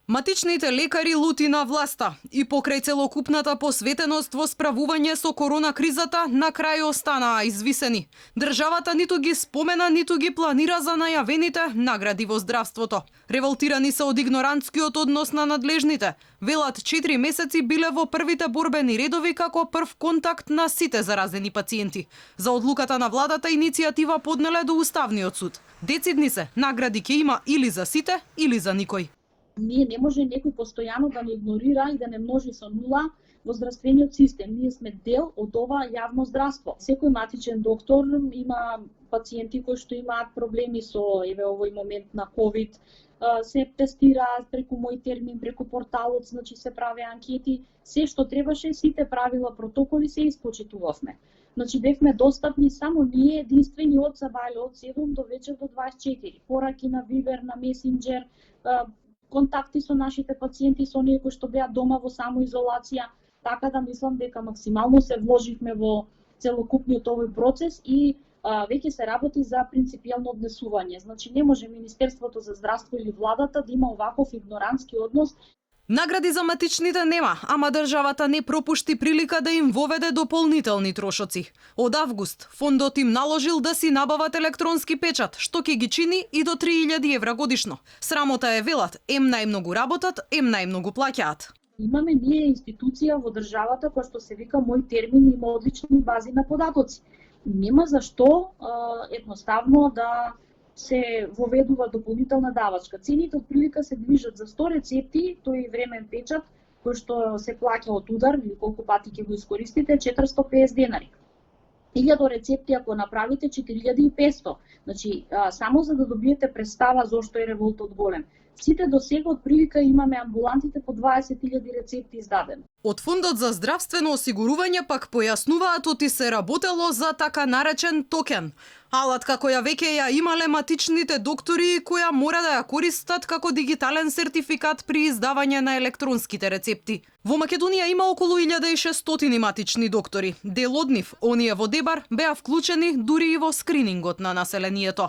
Матичните лекари лути на власта и покрај целокупната посветеност во справување со корона кризата, на крај останаа извисени. Државата ниту ги спомена, ниту ги планира за најавените награди во здравството. Револтирани се од игнорантскиот однос на надлежните. Велат 4 месеци биле во првите борбени редови како прв контакт на сите заразени пациенти. За одлуката на владата иницијатива поднеле до Уставниот суд. Децидни се, награди ќе има или за сите, или за никој. Ние не може некој постојано да не игнорира и да не множи со нула во здравствениот систем. Ние сме дел од ова јавно здравство. Секој матичен доктор има пациенти кои што имаат проблеми со овој момент на ковид, се тестираат преку мој термин, преку порталот, значи се прави анкети, се што требаше, сите правила, протоколи се испочитувавме. Значи бевме достапни само ние единствени од сабајле од 7 до вечер до 24. Пораки на Viber, на Messenger, контакти со нашите пациенти, со оние кои што беа дома во самоизолација, така да мислам дека максимално се вложивме во целокупниот овој процес и веќе се работи за принципијално однесување. Значи не може Министерството за здравство или владата да има оваков игнорантски однос. Награди за матичните нема, ама државата не пропушти прилика да им воведе дополнителни трошоци. Од август фондот им наложил да си набават електронски печат, што ќе ги чини и до 3000 евра годишно. Срамота е, велат, ем најмногу работат, ем најмногу плаќаат. Имаме ние институција во државата која што се вика Мој термин, има одлични бази на податоци. Нема зашто едноставно да се воведува дополнителна давачка. Цените од прилика се движат за 100 рецепти, тој времен печат, кој што се плаќа од удар, или колку пати ќе го искористите, 450 денари. 1000 рецепти ако направите 4500. Значи, само за да добиете представа зошто е револтот голем. Сите до сега од прилика имаме амбулантите по 20.000 рецепти издадени. Од Фондот за здравствено осигурување пак појаснуваат оти се работело за така наречен токен. Алат како ја веќе ја имале матичните доктори која мора да ја користат како дигитален сертификат при издавање на електронските рецепти. Во Македонија има околу 1600 матични доктори. Дел од нив, оние во Дебар, беа вклучени дури и во скринингот на населението.